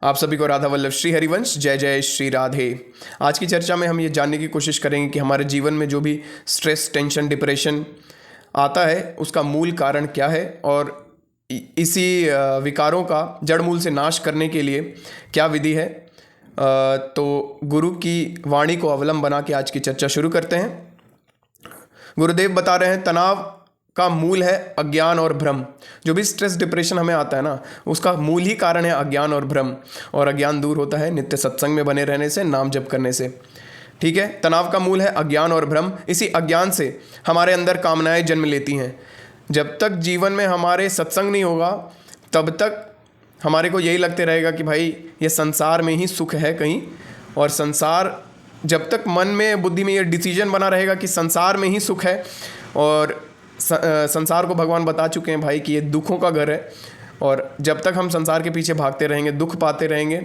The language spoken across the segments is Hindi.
आप सभी को राधा वल्लभ श्री हरिवंश जय जय श्री राधे। आज की चर्चा में हम ये जानने की कोशिश करेंगे कि हमारे जीवन में जो भी स्ट्रेस, टेंशन, डिप्रेशन आता है उसका मूल कारण क्या है और इसी विकारों का जड़ मूल से नाश करने के लिए क्या विधि है। तो गुरु की वाणी को अवलंब बना के आज की चर्चा शुरू करते हैं। गुरुदेव बता रहे हैं तनाव का मूल है अज्ञान और भ्रम। जो भी स्ट्रेस डिप्रेशन हमें आता है ना, उसका मूल ही कारण है अज्ञान और भ्रम। और अज्ञान दूर होता है नित्य सत्संग में बने रहने से, नाम जप करने से। ठीक है, तनाव का मूल है अज्ञान और भ्रम। इसी अज्ञान से हमारे अंदर कामनाएं जन्म लेती हैं। जब तक जीवन में हमारे सत्संग नहीं होगा तब तक हमारे को यही लगते रहेगा कि भाई ये संसार में ही सुख है कहीं। और संसार, जब तक मन में, बुद्धि में ये डिसीजन बना रहेगा कि संसार में ही सुख है, और संसार को भगवान बता चुके हैं भाई कि ये दुखों का घर है। और जब तक हम संसार के पीछे भागते रहेंगे, दुख पाते रहेंगे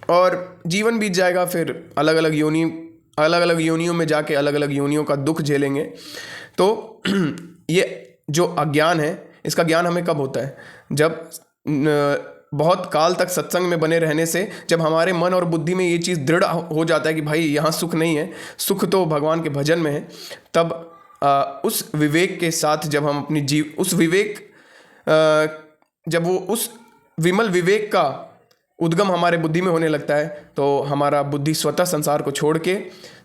और जीवन बीत जाएगा, फिर अलग अलग योनियों में जाके अलग अलग योनियों का दुख झेलेंगे। तो ये जो अज्ञान है, इसका ज्ञान हमें कब होता है? जब बहुत काल तक सत्संग में बने रहने से, जब हमारे मन और बुद्धि में ये चीज़ दृढ़ हो जाता है कि भाई यहाँ सुख नहीं है, सुख तो भगवान के भजन में है। तब उस विवेक के साथ जब हम अपनी जब वो उस विमल विवेक का उद्गम हमारे बुद्धि में होने लगता है, तो हमारा बुद्धि स्वतः संसार को छोड़ के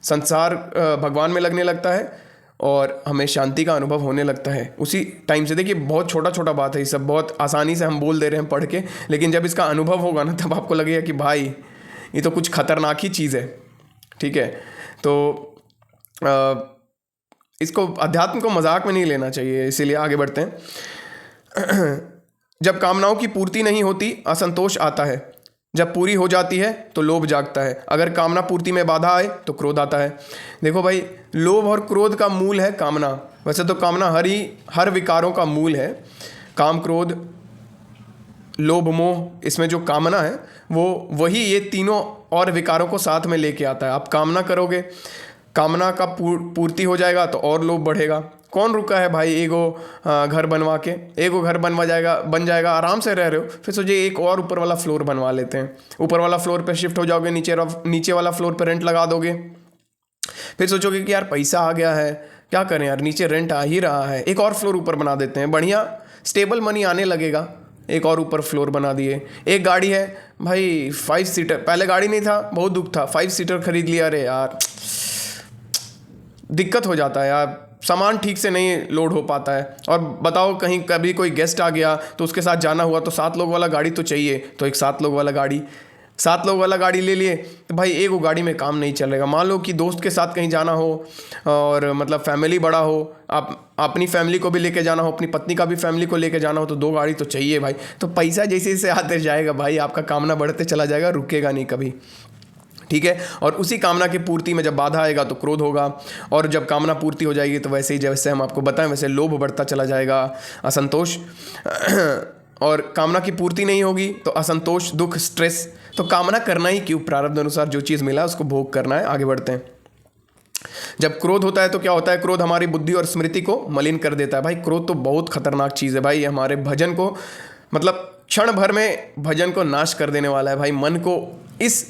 संसार भगवान में लगने लगता है और हमें शांति का अनुभव होने लगता है उसी टाइम से। देखिए, बहुत छोटा छोटा बात है ये सब, बहुत आसानी से हम बोल दे रहे हैं पढ़ के, लेकिन जब इसका अनुभव होगा ना, तब आपको लगेगा कि भाई ये तो कुछ खतरनाक ही चीज़ है। ठीक है, तो इसको, अध्यात्म को मजाक में नहीं लेना चाहिए, इसीलिए आगे बढ़ते हैं। जब कामनाओं की पूर्ति नहीं होती, असंतोष आता है। जब पूरी हो जाती है तो लोभ जागता है। अगर कामना पूर्ति में बाधा आए तो क्रोध आता है। देखो भाई, लोभ और क्रोध का मूल है कामना। वैसे तो कामना हर विकारों का मूल है। काम, क्रोध, लोभ, मोह, इसमें जो कामना है वो वही ये तीनों और विकारों को साथ में लेके आता है। आप कामना करोगे, कामना का पूर्ति हो जाएगा तो और लोभ बढ़ेगा। कौन रुका है भाई? घर बनवा के, घर बन जाएगा, आराम से रह रहे हो, फिर सोचिए एक और ऊपर वाला फ्लोर बनवा लेते हैं। ऊपर वाला फ्लोर पे शिफ्ट हो जाओगे, नीचे वाला फ्लोर पे रेंट लगा दोगे। फिर सोचोगे कि यार पैसा आ गया है, क्या करें यार, नीचे रेंट आ ही रहा है, एक और फ्लोर ऊपर बना देते हैं, बढ़िया स्टेबल मनी आने लगेगा। एक और ऊपर फ्लोर बना दिए। एक गाड़ी है भाई 5 सीटर, पहले गाड़ी नहीं था, बहुत दुख था, 5 सीटर खरीद लिया। अरे यार, दिक्कत हो जाता है यार, सामान ठीक से नहीं लोड हो पाता है। और बताओ, कहीं कभी कोई गेस्ट आ गया तो उसके साथ जाना हुआ, तो 7 लोग वाला गाड़ी तो चाहिए। तो एक 7 लोग वाला गाड़ी ले लिए तो भाई एक वो गाड़ी में काम नहीं चलेगा। मान लो कि दोस्त के साथ कहीं जाना हो और मतलब फैमिली बड़ा हो, आप अपनी फैमिली को भी लेके जाना हो, अपनी पत्नी का भी फैमिली को लेके जाना हो, तो 2 गाड़ी तो चाहिए भाई। तो पैसा जैसे जैसे आते जाएगा भाई, आपका कामना बढ़ते चला जाएगा, रुकेगा नहीं कभी। ठीक है, और उसी कामना की पूर्ति में जब बाधा आएगा तो क्रोध होगा, और जब कामना पूर्ति हो जाएगी तो वैसे ही जैसे हम आपको बताएं वैसे लोभ बढ़ता चला जाएगा, असंतोष। और कामना की पूर्ति नहीं होगी तो असंतोष, दुख, स्ट्रेस। तो कामना करना ही क्यों? प्रारब्ध अनुसार जो चीज़ मिला उसको भोग करना है। आगे बढ़ते हैं। जब क्रोध होता है तो क्या होता है? क्रोध हमारी बुद्धि और स्मृति को मलिन कर देता है। भाई क्रोध तो बहुत खतरनाक चीज़ है भाई, हमारे भजन को, मतलब क्षण भर में भजन को नाश कर देने वाला है भाई। मन को इस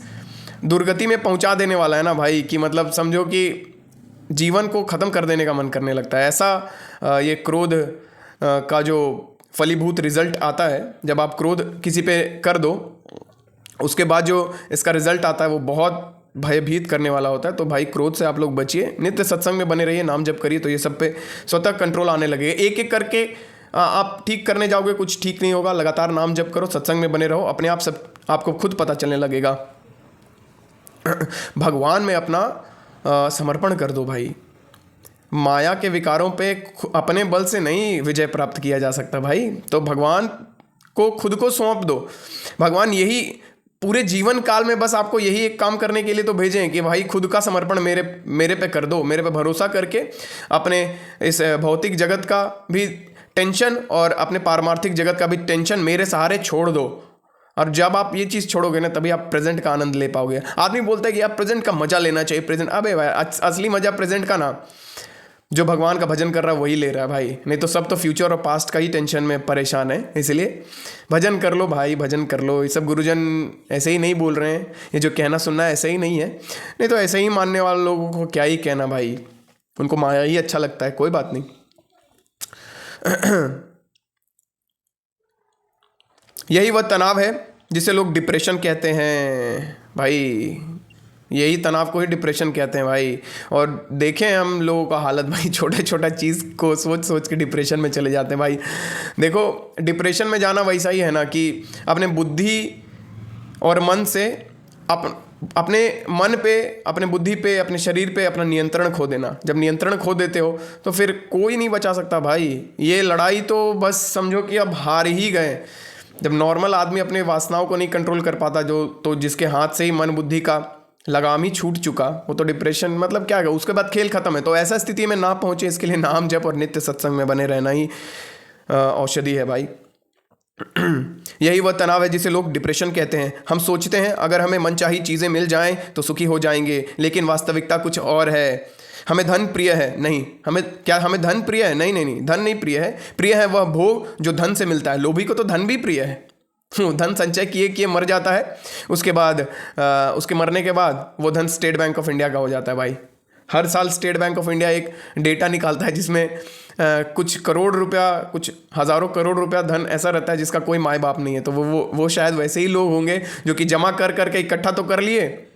दुर्गति में पहुंचा देने वाला है ना भाई, कि मतलब समझो कि जीवन को ख़त्म कर देने का मन करने लगता है। ऐसा ये क्रोध का जो फलीभूत रिजल्ट आता है, जब आप क्रोध किसी पे कर दो, उसके बाद जो इसका रिजल्ट आता है वो बहुत भयभीत करने वाला होता है। तो भाई क्रोध से आप लोग बचिए, नित्य सत्संग में बने रहिए, नाम जप करिए, तो ये सब पे स्वतः कंट्रोल आने लगेगा। एक एक करके आप ठीक करने जाओगे, कुछ ठीक नहीं होगा। लगातार नाम जप करो, सत्संग में बने रहो, अपने आप सब आपको खुद पता चलने लगेगा। भगवान में अपना समर्पण कर दो भाई। माया के विकारों पे अपने बल से नहीं विजय प्राप्त किया जा सकता भाई। तो भगवान को खुद को सौंप दो। भगवान यही पूरे जीवन काल में बस आपको यही एक काम करने के लिए तो भेजे हैं कि भाई खुद का समर्पण मेरे पे कर दो। मेरे पे भरोसा करके अपने इस भौतिक जगत का भी टेंशन और अपने पारमार्थिक जगत का भी टेंशन मेरे सहारे छोड़ दो। और जब आप ये चीज़ छोड़ोगे ना, तभी आप प्रेजेंट का आनंद ले पाओगे। आदमी बोलता है कि आप प्रेजेंट का मजा लेना चाहिए, प्रेजेंट। अबे भाई, असली मजा प्रेजेंट का ना, जो भगवान का भजन कर रहा है वही ले रहा है भाई, नहीं तो सब तो फ्यूचर और पास्ट का ही टेंशन में परेशान है। इसलिए भजन कर लो भाई, भजन कर लो। ये सब गुरुजन ऐसे ही नहीं बोल रहे हैं, ये जो कहना सुनना है ऐसे ही नहीं है, नहीं तो ऐसे ही मानने वाले लोगों को क्या ही कहना भाई, उनको माया ही अच्छा लगता है, कोई बात नहीं। यही वह तनाव है जिसे लोग डिप्रेशन कहते हैं भाई, यही तनाव को ही डिप्रेशन कहते हैं भाई। और देखें हम लोगों का हालत भाई, छोटा छोटा चीज़ को सोच सोच के डिप्रेशन में चले जाते हैं भाई। देखो डिप्रेशन में जाना वैसा ही है ना कि अपने बुद्धि और मन से अपने मन पे, अपने बुद्धि पे, अपने शरीर पे अपना नियंत्रण खो देना। जब नियंत्रण खो देते हो तो फिर कोई नहीं बचा सकता भाई। ये लड़ाई तो बस समझो कि अब हार ही गए। जब नॉर्मल आदमी अपने वासनाओं को नहीं कंट्रोल कर पाता, जो तो जिसके हाथ से ही मन बुद्धि का लगाम ही छूट चुका, वो तो डिप्रेशन मतलब क्या है, उसके बाद खेल खत्म है। तो ऐसा स्थिति में ना पहुंचे, इसके लिए नाम जप और नित्य सत्संग में बने रहना ही औषधि है भाई। यही वह तनाव है जिसे लोग डिप्रेशन कहते हैं। हम सोचते हैं अगर हमें मनचाही चीज़ें मिल जाएं तो सुखी हो जाएंगे, लेकिन वास्तविकता कुछ और है। हमें धन प्रिय है, नहीं हमें धन प्रिय है, नहीं नहीं नहीं, धन नहीं प्रिय है। प्रिय है वह भोग जो धन से मिलता है। लोभी को तो धन भी प्रिय है, धन संचय किए किए मर जाता है, उसके बाद उसके मरने के बाद वो धन स्टेट बैंक ऑफ इंडिया का हो जाता है भाई। हर साल स्टेट बैंक ऑफ इंडिया एक डेटा निकालता है जिसमें कुछ करोड़ रुपया, कुछ हज़ारों करोड़ रुपया धन ऐसा रहता है जिसका कोई माँ बाप नहीं है। तो वो शायद वैसे ही लोग होंगे जो कि जमा कर करके इकट्ठा तो कर लिए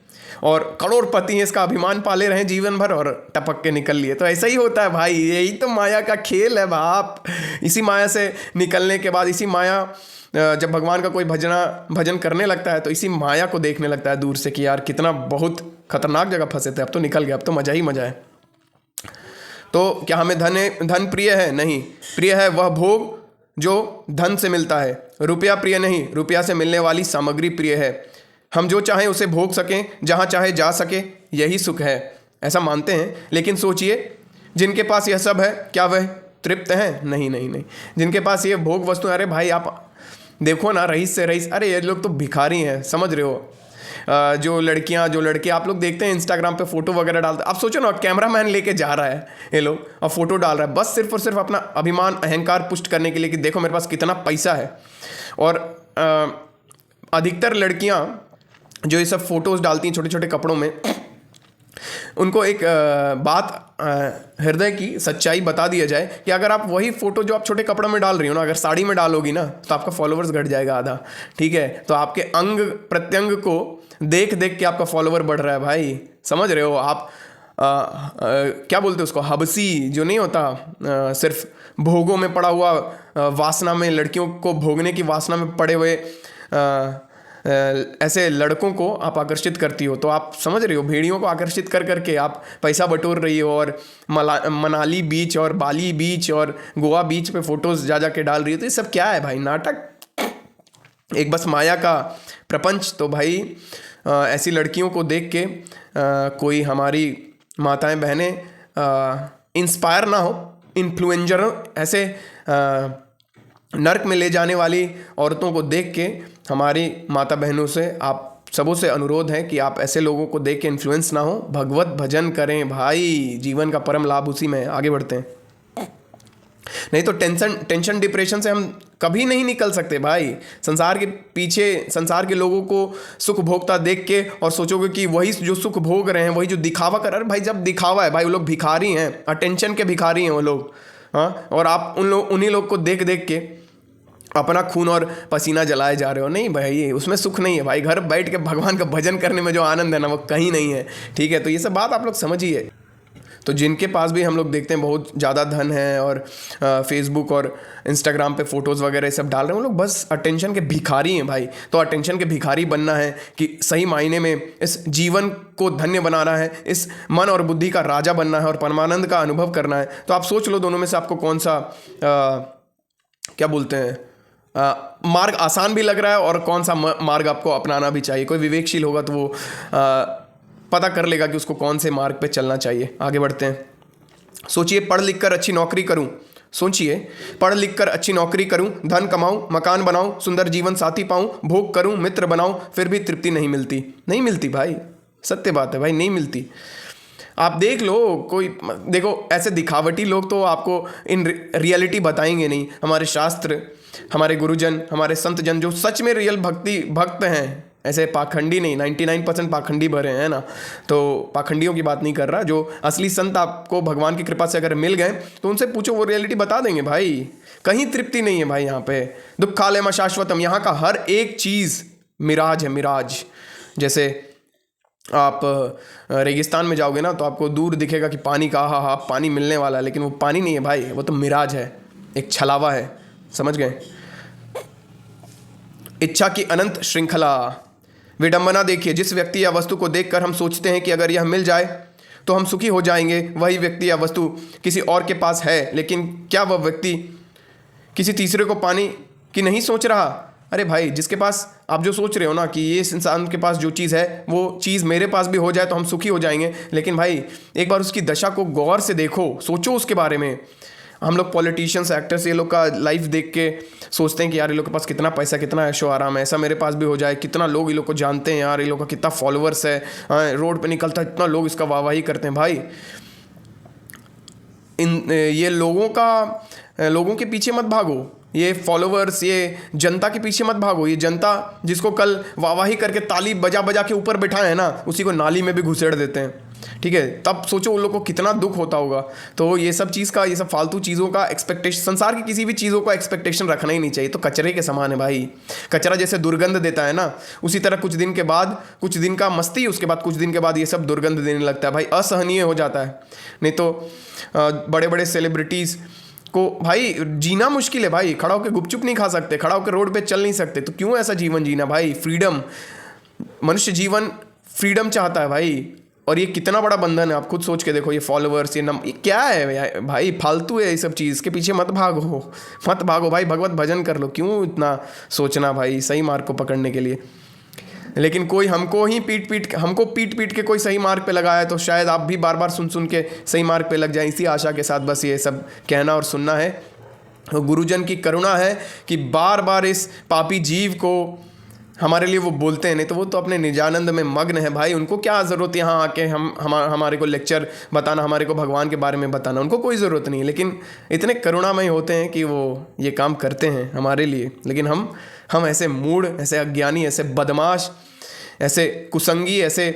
और करोड़पति हैं, इसका अभिमान पाले रहे जीवन भर और टपक के निकल लिए। तो ऐसा ही होता है भाई, यही तो माया का खेल है बाप। इसी माया से निकलने के बाद, इसी माया जब भगवान का कोई भजन करने लगता है तो इसी माया को देखने लगता है दूर से कि यार कितना बहुत खतरनाक जगह फंसे थे, अब तो निकल गया, अब तो मज़ा ही मज़ा है। तो क्या हमें धन प्रिय है? नहीं, प्रिय है वह भोग जो धन से मिलता है। रुपया प्रिय नहीं, रुपया से मिलने वाली सामग्री प्रिय है। हम जो चाहें उसे भोग सकें, जहाँ चाहे जा सके, यही सुख है, ऐसा मानते हैं। लेकिन सोचिए जिनके पास यह सब है क्या वह तृप्त हैं? नहीं नहीं नहीं। जिनके पास ये भोग वस्तु, अरे भाई आप देखो ना, रईस से रईस, अरे ये लोग तो भिखारी हैं, समझ रहे हो। जो लड़कियां जो लड़के आप लोग देखते हैं इंस्टाग्राम पे फोटो वगैरह डालते, आप सोचो ना कैमरामैन लेके जा रहा है ये लोग और फोटो डाल रहा है, बस सिर्फ और सिर्फ अपना अभिमान अहंकार पुष्ट करने के लिए कि देखो मेरे पास कितना पैसा है। और अधिकतर लड़कियां जो ये सब फोटोज़ डालती हैं छोटे छोटे कपड़ों में, उनको एक बात हृदय की सच्चाई बता दिया जाए कि अगर आप वही फोटो जो आप छोटे कपड़ों में डाल रही हो ना, अगर साड़ी में डालोगी ना तो आपका फॉलोवर्स घट जाएगा आधा, ठीक है। तो आपके अंग प्रत्यंग को देख देख के आपका फॉलोवर बढ़ रहा है भाई, समझ रहे हो आप। क्या बोलते हैं उसको, हबसी जो नहीं होता, सिर्फ भोगों में पड़ा हुआ, वासना में, लड़कियों को भोगने की वासना में पड़े हुए ऐसे लड़कों को आप आकर्षित करती हो। तो आप समझ रही हो, भेड़ियों को आकर्षित कर करके आप पैसा बटोर रही हो और मनाली बीच और बाली बीच और गोवा बीच पे फोटोज़ जा के डाल रही हो। तो ये सब क्या है भाई, नाटक, एक बस माया का प्रपंच। तो भाई ऐसी लड़कियों को देख के कोई हमारी माताएं बहनें इंस्पायर ना हो, इन्फ्लुएंजर ऐसे नर्क में ले जाने वाली औरतों को देख के हमारी माता बहनों से, आप सबों से अनुरोध है कि आप ऐसे लोगों को देख के इन्फ्लुएंस ना हो, भगवत भजन करें भाई, जीवन का परम लाभ उसी में है। आगे बढ़ते हैं, नहीं तो टेंशन डिप्रेशन से हम कभी नहीं निकल सकते भाई। संसार के पीछे, संसार के लोगों को सुख भोगता देख के और सोचोगे कि वही जो सुख भोग रहे हैं, वही जो दिखावा कर रहे हैं, भाई जब दिखावा है भाई, वो लोग भिखारी हैं, अटेंशन के भिखारी हैं वो लोग, हाँ। और आप उन्हीं लोग को देख देख के अपना खून और पसीना जलाए जा रहे हो। नहीं भाई, उसमें सुख नहीं है भाई। घर बैठ के भगवान का भजन करने में जो आनंद है ना, वो कहीं नहीं है, ठीक है। तो ये सब बात आप लोग समझिए। तो जिनके पास भी हम लोग देखते हैं बहुत ज़्यादा धन है और फेसबुक और इंस्टाग्राम पे फ़ोटोज़ वगैरह सब डाल रहे हैं, वो लोग बस अटेंशन के भिखारी हैं भाई। तो अटेंशन के भिखारी बनना है कि सही मायने में इस जीवन को धन्य बनाना है, इस मन और बुद्धि का राजा बनना है और परमानंद का अनुभव करना है। तो आप सोच लो दोनों में से आपको कौन सा क्या बोलते हैं मार्ग आसान भी लग रहा है और कौन सा मार्ग आपको अपनाना भी चाहिए। कोई विवेकशील होगा तो वो पता कर लेगा कि उसको कौन से मार्ग पे चलना चाहिए। आगे बढ़ते हैं। सोचिए, पढ़ लिख कर अच्छी नौकरी करूं, सोचिए, पढ़ लिख कर अच्छी नौकरी करूं, धन कमाऊं, मकान बनाऊं, सुंदर जीवन साथी पाऊं, भोग करूं, मित्र बनाऊं, फिर भी तृप्ति नहीं मिलती। नहीं मिलती भाई, सत्य बात है भाई, नहीं मिलती। आप देख लो, कोई देखो ऐसे दिखावटी लोग तो आपको इन रियलिटी बताएंगे नहीं। हमारे शास्त्र, हमारे गुरुजन, हमारे संत जन जो सच में रियल भक्त हैं, ऐसे पाखंडी नहीं, 99% पाखंडी भरे हैं ना, तो पाखंडियों की बात नहीं कर रहा, जो असली संत आपको भगवान की कृपा से अगर मिल गए तो उनसे पूछो, वो रियलिटी बता देंगे भाई। कहीं तृप्ति नहीं है भाई यहाँ पे। दुःखालयम अशाश्वतम, यहाँ का हर एक चीज़ मिराज है, मिराज। जैसे आप रेगिस्तान में जाओगे ना तो आपको दूर दिखेगा कि पानी का हा पानी मिलने वाला है, लेकिन वो पानी नहीं है भाई, वो तो मिराज है, एक छलावा है। समझ गए? इच्छा की अनंत श्रृंखला। विडंबना देखिए, जिस व्यक्ति या वस्तु को देखकर हम सोचते हैं कि अगर यह मिल जाए तो हम सुखी हो जाएंगे, वही व्यक्ति या वस्तु किसी और के पास है, लेकिन क्या वह व्यक्ति किसी तीसरे को पाने की नहीं सोच रहा? अरे भाई, जिसके पास आप जो सोच रहे हो ना कि ये इस इंसान के पास जो चीज़ है वो चीज़ मेरे पास भी हो जाए तो हम सुखी हो जाएंगे, लेकिन भाई एक बार उसकी दशा को गौर से देखो, सोचो उसके बारे में। हम लोग पॉलिटिशियंस, एक्टर्स, ये लोग का लाइफ देख के सोचते हैं कि यार ये लोग के पास कितना पैसा, कितना ऐशो आराम है, ऐसा मेरे पास भी हो जाए, कितना लोग ये लोग को जानते हैं यार, ये लोग का कितना फॉलोअर्स है, रोड पे निकलता है इतना लोग इसका वाहवाही करते हैं। भाई ये लोगों के पीछे मत भागो, ये फॉलोअर्स, ये जनता के पीछे मत भागो। ये जनता जिसको कल वाहवाही करके ताली बजा बजा के ऊपर बैठा है ना, उसी को नाली में भी घुसेड़ देते हैं। ठीक है, तब सोचो उन लोग को कितना दुख होता होगा। तो ये सब चीज़ का, ये सब फालतू चीज़ों का एक्सपेक्टेशन, संसार की किसी भी चीज़ों का एक्सपेक्टेशन रखना ही नहीं चाहिए। तो कचरे के समान है भाई। कचरा जैसे दुर्गंध देता है ना, उसी तरह कुछ दिन का मस्ती, उसके बाद कुछ दिन के बाद ये सब दुर्गंध देने लगता है भाई, असहनीय हो जाता है। नहीं तो बड़े बड़े सेलिब्रिटीज़ को भाई जीना मुश्किल है भाई, खड़ा होकर गुपचुप नहीं खा सकते, खड़ा होकर रोड पे चल नहीं सकते, तो क्यों ऐसा जीवन जीना भाई? फ्रीडम, मनुष्य जीवन फ्रीडम चाहता है भाई। और ये कितना बड़ा बंधन है, आप खुद सोच के देखो। ये फॉलोअर्स, ये क्या है भाई? फालतू है ये सब चीज़, के पीछे मत भागो भाई, भगवत भजन कर लो। क्यों इतना सोचना भाई सही मार्ग को पकड़ने के लिए? लेकिन कोई हमको पीट पीट के कोई सही मार्ग पे लगाया, तो शायद आप भी बार बार सुन के सही मार्ग पे लग जाए। इसी आशा के साथ बस ये सब कहना और सुनना है। गुरुजन की करुणा है कि बार बार इस पापी जीव को हमारे लिए वो बोलते हैं, नहीं तो वो तो अपने निजानंद में मग्न है भाई। उनको क्या ज़रूरत यहाँ आके हमारे को लेक्चर बताना, हमारे को भगवान के बारे में बताना, उनको कोई ज़रूरत नहीं। लेकिन इतने करुणामय होते हैं कि वो ये काम करते हैं हमारे लिए। लेकिन हम ऐसे मूढ़, ऐसे अज्ञानी, ऐसे बदमाश, ऐसे कुसंगी, ऐसे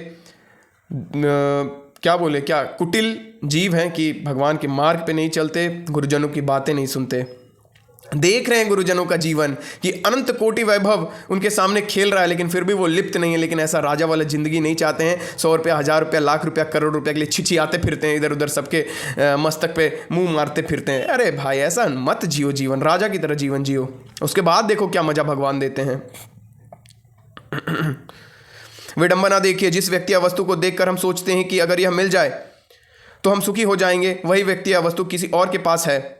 क्या कुटिल जीव हैं कि भगवान के मार्ग पे नहीं चलते, गुरुजनों की बातें नहीं सुनते। देख रहे हैं गुरुजनों का जीवन कि अनंत कोटि वैभव उनके सामने खेल रहा है, लेकिन फिर भी वो लिप्त नहीं है। लेकिन ऐसा राजा वाला जिंदगी नहीं चाहते हैं। 100 रुपया, 1000 रुपया, लाख रुपया, करोड़ रुपया के लिए छिछियाते फिरते हैं, इधर उधर सबके मस्तक पे मुंह मारते फिरते हैं। अरे भाई ऐसा मत जियो जीवन, राजा की तरह जीवन जियो, उसके बाद देखो क्या मजा भगवान देते हैं। विडंबना देखिए, जिस व्यक्ति या वस्तु को देखकर हम सोचते हैं कि अगर यह मिल जाए तो हम सुखी हो जाएंगे, वही व्यक्ति या वस्तु किसी और के पास है,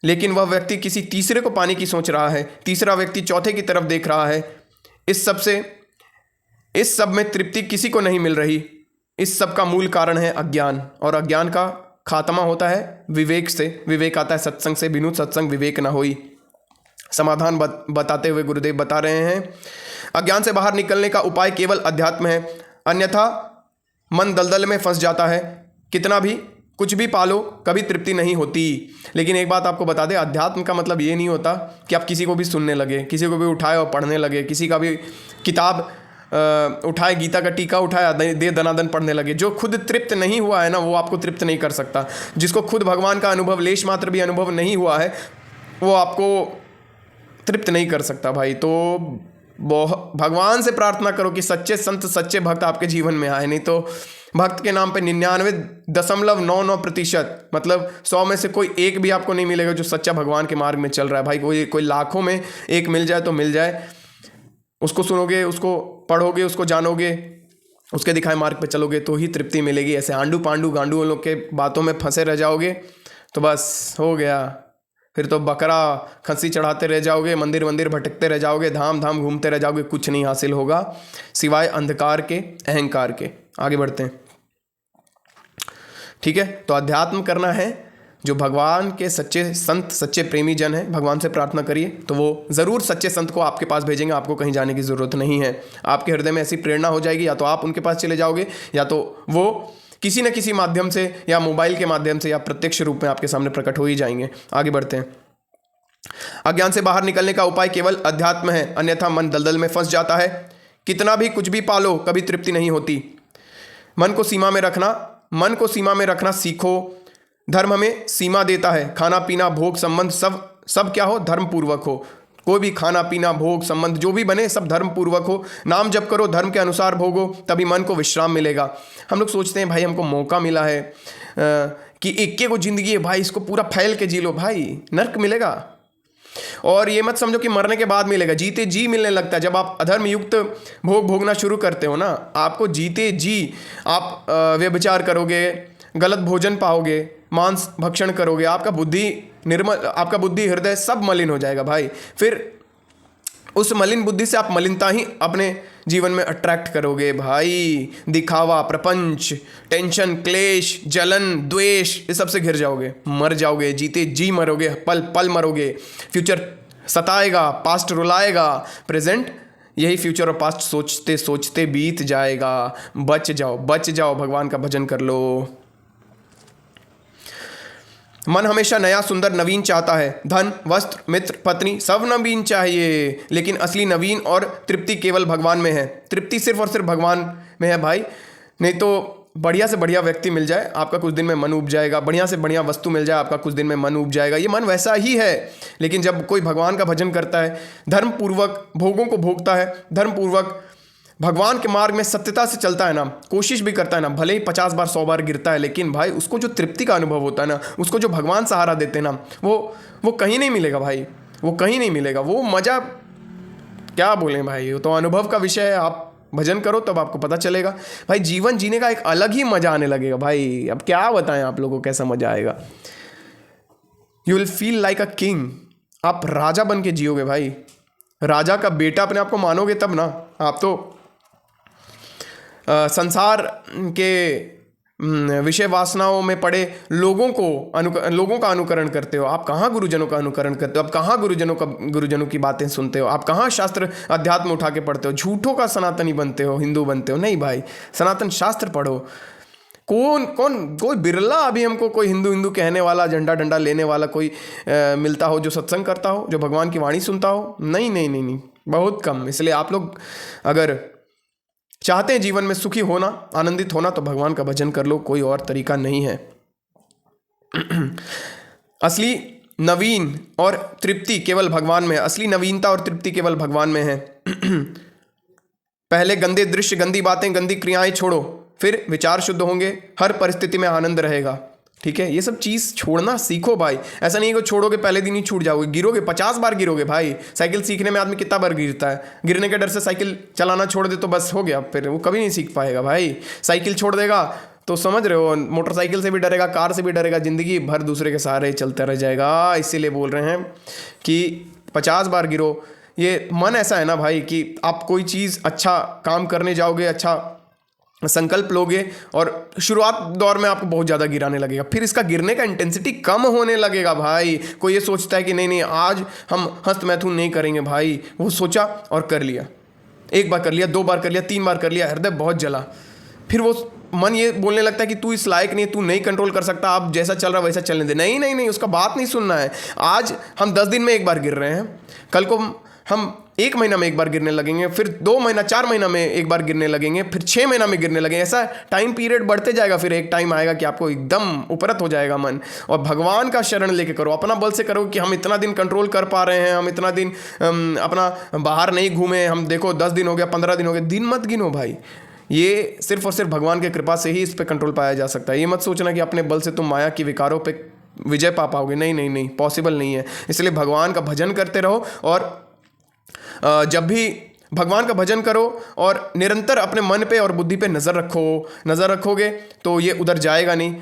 लेकिन वह व्यक्ति किसी तीसरे को पाने की सोच रहा है। तीसरा व्यक्ति चौथे की तरफ देख रहा है। इस सब में तृप्ति किसी को नहीं मिल रही। इस सब का मूल कारण है अज्ञान, और अज्ञान का खात्मा होता है विवेक से। विवेक आता है सत्संग से, बिनु सत्संग विवेक न होई। समाधान बताते हुए गुरुदेव बता रहे हैं, अज्ञान से बाहर निकलने का उपाय केवल अध्यात्म है, अन्यथा मन दलदल में फंस जाता है। कितना भी कुछ भी पालो, कभी तृप्ति नहीं होती। लेकिन एक बात आपको बता दें, अध्यात्म का मतलब ये नहीं होता कि आप किसी को भी सुनने लगे, किसी को भी उठाए और पढ़ने लगे, किसी का भी किताब उठाए, गीता का टीका उठाया, दे दनादन पढ़ने लगे। जो खुद तृप्त नहीं हुआ है ना, वो आपको तृप्त नहीं कर सकता। जिसको खुद भगवान का अनुभव, लेश मात्र भी अनुभव नहीं हुआ है, वो आपको तृप्त नहीं कर सकता भाई। तो भगवान से प्रार्थना करो कि सच्चे संत, सच्चे भक्त आपके जीवन में आए। नहीं तो भक्त के नाम पे 99.99% मतलब 100 में से कोई एक भी आपको नहीं मिलेगा जो सच्चा भगवान के मार्ग में चल रहा है भाई। कोई लाखों में एक मिल जाए तो मिल जाए, उसको सुनोगे, उसको पढ़ोगे, उसको जानोगे, उसके दिखाए मार्ग पे चलोगे तो ही तृप्ति मिलेगी। ऐसे आंडू पांडू गांडू लोग के बातों में फंसे रह जाओगे तो बस हो गया, फिर तो बकरा खस्सी चढ़ाते रह जाओगे, मंदिर मंदिर भटकते रह जाओगे, धाम धाम घूमते रह जाओगे, कुछ नहीं हासिल होगा सिवाय अंधकार के, अहंकार के। आगे बढ़ते हैं, ठीक है। तो अध्यात्म करना है, जो भगवान के सच्चे संत, सच्चे प्रेमी जन हैं, भगवान से प्रार्थना करिए तो वो ज़रूर सच्चे संत को आपके पास भेजेंगे। आपको कहीं जाने की ज़रूरत नहीं है। आपके हृदय में ऐसी प्रेरणा हो जाएगी, या तो आप उनके पास चले जाओगे, या तो वो किसी न किसी माध्यम से, या मोबाइल के माध्यम से या प्रत्यक्ष रूप में आपके सामने प्रकट हो ही जाएंगे। आगे बढ़ते हैं। अज्ञान से बाहर निकलने का उपाय केवल अध्यात्म है, अन्यथा मन दलदल में फंस जाता है। कितना भी कुछ भी पालो, कभी तृप्ति नहीं होती। मन को सीमा में रखना सीखो। धर्म हमें सीमा देता है। खाना पीना भोग संबंध सब क्या हो, धर्म पूर्वक हो। कोई भी खाना पीना भोग संबंध जो भी बने सब धर्म पूर्वक हो। नाम जप करो, धर्म के अनुसार भोगो, तभी मन को विश्राम मिलेगा। हम लोग सोचते हैं भाई हमको मौका मिला है कि एक को जिंदगी है भाई, इसको पूरा फैल के जी लो, भाई नर्क मिलेगा। और ये मत समझो कि मरने के बाद मिलेगा, जीते जी मिलने लगता है। जब आप अधर्म युक्त भोग भोगना शुरू करते हो ना, आपको जीते जी आप व्यभिचार करोगे, गलत भोजन पाओगे, मांस भक्षण करोगे, आपका बुद्धि हृदय सब मलिन हो जाएगा भाई। फिर उस मलिन बुद्धि से आप मलिनता ही अपने जीवन में अट्रैक्ट करोगे भाई। दिखावा, प्रपंच, टेंशन, क्लेश, जलन, द्वेष, इस सब से घिर जाओगे, मर जाओगे, जीते जी मरोगे, पल पल मरोगे। फ्यूचर सताएगा, पास्ट रुलाएगा, प्रेजेंट यही फ्यूचर और पास्ट सोचते सोचते बीत जाएगा। बच जाओ, भगवान का भजन कर लो। मन हमेशा नया, सुंदर, नवीन चाहता है। धन, वस्त्र, मित्र, पत्नी सब नवीन चाहिए, लेकिन असली नवीन और तृप्ति केवल भगवान में है। तृप्ति सिर्फ और सिर्फ भगवान में है भाई। नहीं तो बढ़िया से बढ़िया व्यक्ति मिल जाए, आपका कुछ दिन में मन उब जाएगा। बढ़िया से बढ़िया वस्तु मिल जाए, आपका कुछ दिन में मन उब जाएगा। ये मन वैसा ही है। लेकिन जब कोई भगवान का भजन करता है, धर्म पूर्वक भोगों को भोगता है, धर्म पूर्वक भगवान के मार्ग में सत्यता से चलता है ना, कोशिश भी करता है ना, भले ही 50 बार 100 बार गिरता है, लेकिन भाई उसको जो तृप्ति का अनुभव होता है ना, उसको जो भगवान सहारा देते हैं ना, वो कहीं नहीं मिलेगा भाई, वो कहीं नहीं मिलेगा। वो मज़ा क्या बोलें भाई, वो तो अनुभव का विषय है। आप भजन करो तब आपको पता चलेगा भाई। जीवन जीने का एक अलग ही मज़ा आने लगेगा भाई। अब क्या बताएं आप लोगों को कैसा मज़ा आएगा। You will feel like a king. आप राजा बन के जियोगे भाई। राजा का बेटा अपने आप को मानोगे तब ना। आप तो संसार के विषय वासनाओं में पड़े लोगों का अनुकरण करते हो। आप कहाँ गुरुजनों का अनुकरण करते हो? आप कहाँ गुरुजनों की बातें सुनते हो? आप कहाँ शास्त्र अध्यात्म उठा के पढ़ते हो? झूठों का सनातनी बनते हो, हिंदू बनते हो? नहीं भाई, सनातन शास्त्र पढ़ो। कोई बिरला अभी हमको कोई हिंदू कहने वाला, झंडा डंडा लेने वाला कोई मिलता हो जो सत्संग करता हो, जो भगवान की वाणी सुनता हो? नहीं, बहुत कम। इसलिए आप लोग अगर चाहते हैं जीवन में सुखी होना, आनंदित होना, तो भगवान का भजन कर लो, कोई और तरीका नहीं है। असली नवीन और तृप्ति केवल भगवान में है। असली नवीनता और तृप्ति केवल भगवान में है। पहले गंदे दृश्य, गंदी बातें, गंदी क्रियाएं छोड़ो, फिर विचार शुद्ध होंगे, हर परिस्थिति में आनंद रहेगा। ठीक है, ये सब चीज़ छोड़ना सीखो भाई। ऐसा नहीं है कि छोड़ोगे पहले दिन ही छूट जाओगे, गिरोगे, 50 बार गिरोगे भाई। साइकिल सीखने में आदमी कितना बार गिरता है। गिरने के डर से साइकिल चलाना छोड़ दे तो बस हो गया, फिर वो कभी नहीं सीख पाएगा भाई। साइकिल छोड़ देगा तो समझ रहे हो, मोटरसाइकिल से भी डरेगा, कार से भी डरेगा, ज़िंदगी भर दूसरे के सहारे चलता रह जाएगा। इसीलिए बोल रहे हैं कि 50 बार गिरो। ये मन ऐसा है ना भाई कि आप कोई चीज़ अच्छा काम करने जाओगे, अच्छा संकल्प लोगे, और शुरुआत दौर में आपको बहुत ज़्यादा गिराने लगेगा, फिर इसका गिरने का इंटेंसिटी कम होने लगेगा भाई। कोई ये सोचता है कि नहीं आज हम हस्त मैथुन नहीं करेंगे भाई, वो सोचा और कर लिया, 1 बार कर लिया, 2 बार कर लिया, 3 बार कर लिया, हृदय बहुत जला। फिर वो मन ये बोलने लगता है कि तू इस लायक नहीं है, तू नहीं कंट्रोल कर सकता, आप जैसा चल रहा वैसा चलने दे। नहीं, उसका बात नहीं सुनना है। आज हम 10 दिन में 1 बार गिर रहे हैं, कल को हम 1 महीना में 1 बार गिरने लगेंगे, फिर 2 महीना 4 महीना में 1 बार गिरने लगेंगे, फिर 6 महीना में गिरने लगेंगे। ऐसा टाइम पीरियड बढ़ते जाएगा। फिर एक टाइम आएगा कि आपको एकदम उपरत हो जाएगा मन। और भगवान का शरण लेके करो, अपना बल से करो कि हम इतना दिन कंट्रोल कर पा रहे हैं, हम इतना दिन अपना बाहर नहीं घूमे, हम देखो 10 दिन हो गया, 15 दिन हो गए। दिन मत गिनो भाई, ये सिर्फ और सिर्फ भगवान की कृपा से ही इस पर कंट्रोल पाया जा सकता है। ये मत सोचना कि अपने बल से तुम माया की विकारों पे विजय पा पाओगे। नहीं, पॉसिबल नहीं है। इसलिए भगवान का भजन करते रहो, और जब भी भगवान का भजन करो और निरंतर अपने मन पे और बुद्धि पे नज़र रखोगे तो ये उधर जाएगा नहीं।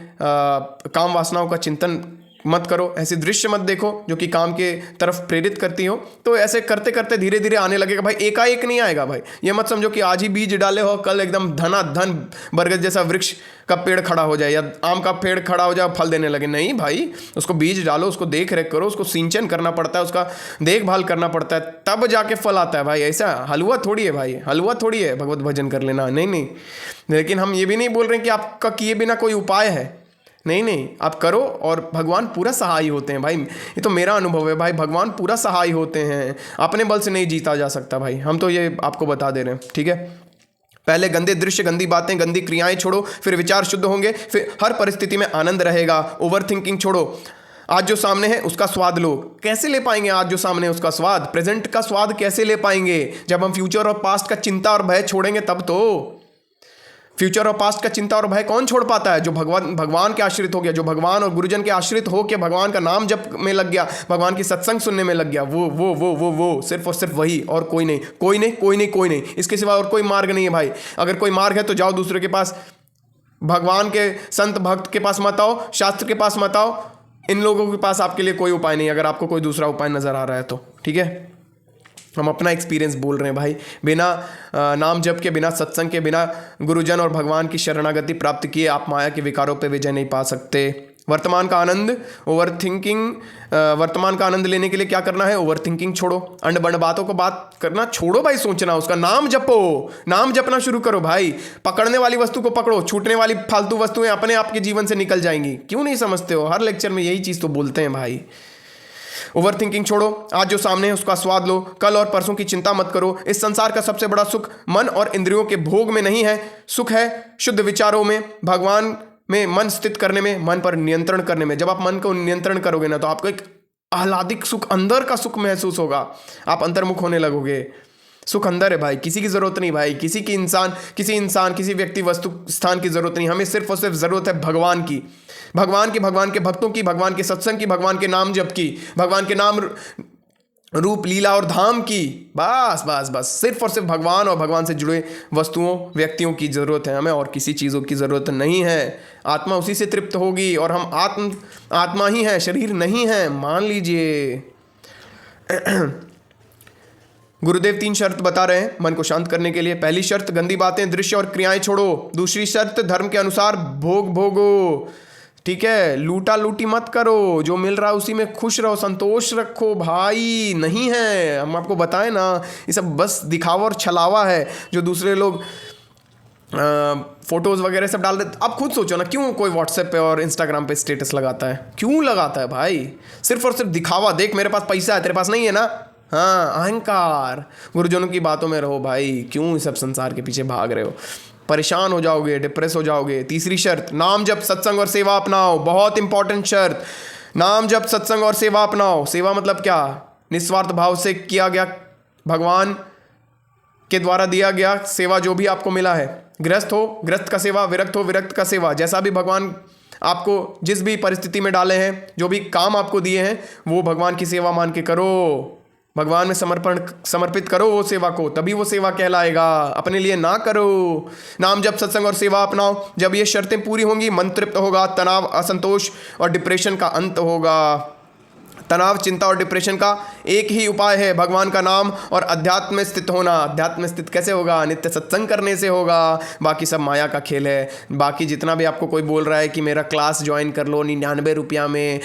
काम वासनाओं का चिंतन मत करो, ऐसे दृश्य मत देखो जो कि काम के तरफ प्रेरित करती हो। तो ऐसे करते करते धीरे धीरे आने लगेगा भाई, एकाएक नहीं आएगा भाई। ये मत समझो कि आज ही बीज डाले हो कल एकदम धनाधन बरगद जैसा वृक्ष का पेड़ खड़ा हो जाए या आम का पेड़ खड़ा हो जाए, फल देने लगे। नहीं भाई, उसको बीज डालो, उसको देख रेख करो, उसको सिंचन करना पड़ता है, उसका देखभाल करना पड़ता है, तब जाके फल आता है भाई। ऐसा हलवा थोड़ी है भाई, हलवा थोड़ी है भगवत भजन कर लेना, नहीं नहीं। लेकिन हम ये भी नहीं बोल रहे कि आपका किए बिना कोई उपाय है, नहीं नहीं, आप करो और भगवान पूरा सहाय होते हैं भाई। ये तो मेरा अनुभव है भाई, भगवान पूरा सहाय होते हैं, अपने बल से नहीं जीता जा सकता भाई, हम तो ये आपको बता दे रहे हैं, ठीक है। पहले गंदे दृश्य, गंदी बातें, गंदी क्रियाएं छोड़ो, फिर विचार शुद्ध होंगे, फिर हर परिस्थिति में आनंद रहेगा। ओवर थिंकिंग छोड़ो, आज जो सामने है उसका स्वाद लो। कैसे ले पाएंगे आज जो सामने है उसका स्वाद? प्रेजेंट का स्वाद कैसे ले पाएंगे? जब हम फ्यूचर और पास्ट का चिंता और भय छोड़ेंगे तब तो। फ्यूचर और पास्ट का चिंता और भय कौन छोड़ पाता है? जो भगवान के आश्रित हो गया, जो भगवान और गुरुजन के आश्रित हो के भगवान का नाम जप में लग गया, भगवान की सत्संग सुनने में लग गया, वो सिर्फ और सिर्फ वही, और कोई नहीं, कोई नहीं, कोई नहीं, कोई नहीं। इसके सिवा और कोई मार्ग नहीं है भाई। अगर कोई मार्ग है तो जाओ दूसरे के पास, भगवान के संत भक्त के पास मत आओ, शास्त्र के पास मत आओ। इन लोगों के पास आपके लिए कोई उपाय नहीं, अगर आपको कोई दूसरा उपाय नजर आ रहा है तो, ठीक है। हम अपना एक्सपीरियंस बोल रहे हैं भाई, बिना नाम जप के, बिना सत्संग के, बिना गुरुजन और भगवान की शरणागति प्राप्त किए आप माया के विकारों पे विजय नहीं पा सकते। वर्तमान का आनंद, ओवर थिंकिंग, वर्तमान का आनंद लेने के लिए क्या करना है? ओवर थिंकिंग छोड़ो, अंड बंड बातों को बात करना छोड़ो भाई, सोचना, उसका नाम जपो, नाम जपना शुरू करो भाई। पकड़ने वाली वस्तु को पकड़ो, छूटने वाली फालतू वस्तुएं अपने आप के जीवन से निकल जाएंगी। क्यों नहीं समझते हो? हर लेक्चर में यही चीज़ तो बोलते हैं भाई। ओवर थिंकिंग छोड़ो, आज जो सामने है उसका स्वाद लो, कल और परसों की चिंता मत करो। इस संसार का सबसे बड़ा सुख मन और इंद्रियों के भोग में नहीं है, सुख है शुद्ध विचारों में, भगवान में मन स्थित करने में, मन पर नियंत्रण करने में। जब आप मन को नियंत्रण करोगे ना तो आपको एक आह्लादिक सुख, अंदर का सुख महसूस होगा, आप अंतर्मुख होने लगोगे। सुख अंदर है भाई, किसी की जरूरत नहीं भाई, किसी व्यक्ति, वस्तु, स्थान की जरूरत नहीं। हमें सिर्फ और सिर्फ जरूरत है भगवान की, भगवान के भक्तों की, भगवान के सत्संग की, भगवान के नाम जप की, भगवान के नाम रूप लीला और धाम की। बस बस बस, सिर्फ और सिर्फ भगवान और भगवान से जुड़े वस्तुओं, व्यक्तियों की जरूरत है हमें, और किसी चीज़ों की जरूरत नहीं है। आत्मा उसी से तृप्त होगी, और हम आत्मा ही है, शरीर नहीं है, मान लीजिए। गुरुदेव 3 शर्त बता रहे हैं मन को शांत करने के लिए। पहली शर्त, गंदी बातें, दृश्य और क्रियाएं छोड़ो। दूसरी शर्त, धर्म के अनुसार भोग भोगो, ठीक है। लूटा लूटी मत करो, जो मिल रहा है उसी में खुश रहो, संतोष रखो भाई। नहीं है, हम आपको बताएं ना, ये सब बस दिखावा और छलावा है जो दूसरे लोग फोटोज़ वगैरह सब डाल देते। आप खुद सोचो ना, क्यों कोई व्हाट्सएप पे और इंस्टाग्राम पे स्टेटस लगाता है? क्यों लगाता है भाई? सिर्फ और सिर्फ दिखावा। देख मेरे पास पैसा है, तेरे पास नहीं है ना, हाँ, अहंकार। गुरुजनों की बातों में रहो भाई, क्यों इस सब संसार के पीछे भाग रहे हो? परेशान हो जाओगे, डिप्रेस हो जाओगे। तीसरी शर्त, नाम जप, सत्संग और सेवा अपनाओ। बहुत इंपॉर्टेंट शर्त, नाम जप, सत्संग और सेवा अपनाओ। सेवा मतलब क्या? निस्वार्थ भाव से किया गया, भगवान के द्वारा दिया गया सेवा, जो भी आपको मिला है। गृहस्थ हो, गृहस्थ का सेवा, विरक्त हो, विरक्त का सेवा। जैसा भी भगवान आपको जिस भी परिस्थिति में डाले हैं, जो भी काम आपको दिए हैं, वो भगवान की सेवा मान के करो। भगवान में समर्पित करो वो सेवा को, तभी वो सेवा कहलाएगा, अपने लिए ना करो। नाम जप, सत्संग और सेवा अपनाओ। जब ये शर्तें पूरी होंगी, मन तृप्त होगा, तनाव, असंतोष और डिप्रेशन का अंत होगा। तनाव, चिंता और डिप्रेशन का एक ही उपाय है, भगवान का नाम और अध्यात्म में स्थित होना। अध्यात्म में स्थित कैसे होगा? नित्य सत्संग करने से होगा। बाकी सब माया का खेल है। बाकी जितना भी आपको कोई बोल रहा है कि मेरा क्लास ज्वाइन कर लो 99 रुपया में,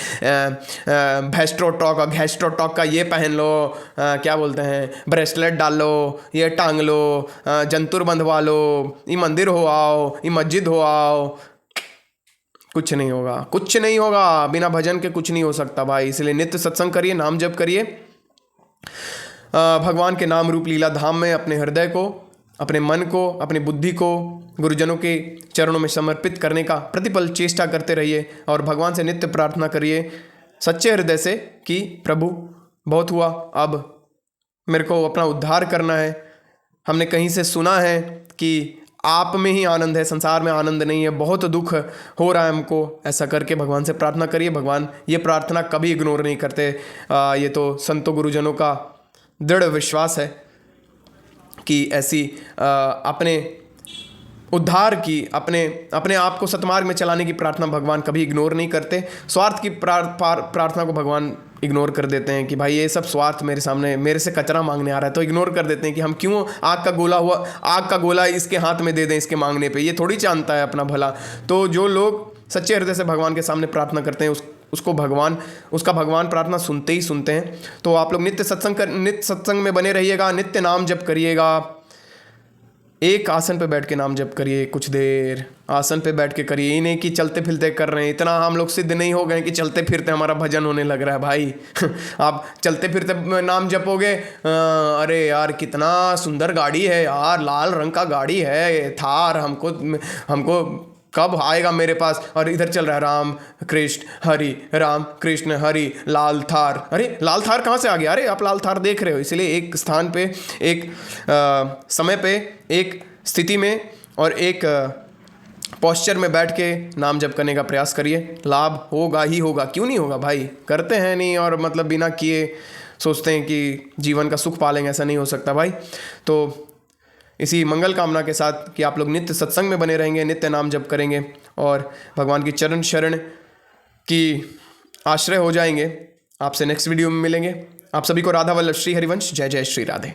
गैस्ट्रोटॉक का ये पहन लो, क्या बोलते हैं, ब्रेसलेट डाल लो, ये टांग लो, जंतुर बंधवा लो, ये मंदिर हो आओ, ये मस्जिद हो आओ, कुछ नहीं होगा, कुछ नहीं होगा। बिना भजन के कुछ नहीं हो सकता भाई। इसलिए नित्य सत्संग करिए, नाम जप करिए, भगवान के नाम रूप लीला धाम में अपने हृदय को, अपने मन को, अपनी बुद्धि को गुरुजनों के चरणों में समर्पित करने का प्रतिपल चेष्टा करते रहिए। और भगवान से नित्य प्रार्थना करिए सच्चे हृदय से कि प्रभु बहुत हुआ, अब मेरे को अपना उद्धार करना है। हमने कहीं से सुना है कि आप में ही आनंद है, संसार में आनंद नहीं है, बहुत दुख हो रहा है हमको। ऐसा करके भगवान से प्रार्थना करिए। भगवान ये प्रार्थना कभी इग्नोर नहीं करते। ये तो संतों गुरुजनों का दृढ़ विश्वास है कि ऐसी अपने उद्धार की, अपने अपने आप को सतमार्ग में चलाने की प्रार्थना भगवान कभी इग्नोर नहीं करते। स्वार्थ की प्रार्थना को भगवान इग्नोर कर देते हैं कि भाई ये सब स्वार्थ मेरे सामने, मेरे से कचरा मांगने आ रहा है, तो इग्नोर कर देते हैं कि हम क्यों आग का गोला इसके हाथ में दे दें इसके मांगने पे, ये थोड़ी जानता है अपना भला। तो जो लोग सच्चे हृदय से भगवान के सामने प्रार्थना करते हैं उसका भगवान प्रार्थना सुनते ही सुनते हैं। तो आप लोग नित्य सत्संग में बने रहिएगा, नित्य नाम जप करिएगा। एक आसन पे बैठ के नाम जप करिए, कुछ देर आसन पे बैठ के करिए, ये नहीं कि चलते फिरते कर रहे हैं। इतना हम लोग सिद्ध नहीं हो गए कि चलते फिरते हमारा भजन होने लग रहा है भाई। आप चलते फिरते नाम जपोगे, अरे यार कितना सुंदर गाड़ी है यार, लाल रंग का गाड़ी है थार, हमको कब आएगा मेरे पास, और इधर चल रहा है राम कृष्ण हरि लाल थार। अरे लाल थार कहाँ से आ गया? अरे आप लाल थार देख रहे हो। इसलिए एक स्थान पे, एक समय पे, एक स्थिति में और एक पोस्चर में बैठ के नाम जप करने का प्रयास करिए। लाभ होगा ही होगा, क्यों नहीं होगा भाई? करते हैं नहीं और मतलब बिना किए सोचते हैं कि जीवन का सुख पालेंगे, ऐसा नहीं हो सकता भाई। तो इसी मंगल कामना के साथ कि आप लोग नित्य सत्संग में बने रहेंगे, नित्य नाम जप करेंगे और भगवान की चरण शरण की आश्रय हो जाएंगे। आपसे नेक्स्ट वीडियो में मिलेंगे। आप सभी को राधा वल्लभ श्री हरिवंश। जय जय श्री राधे।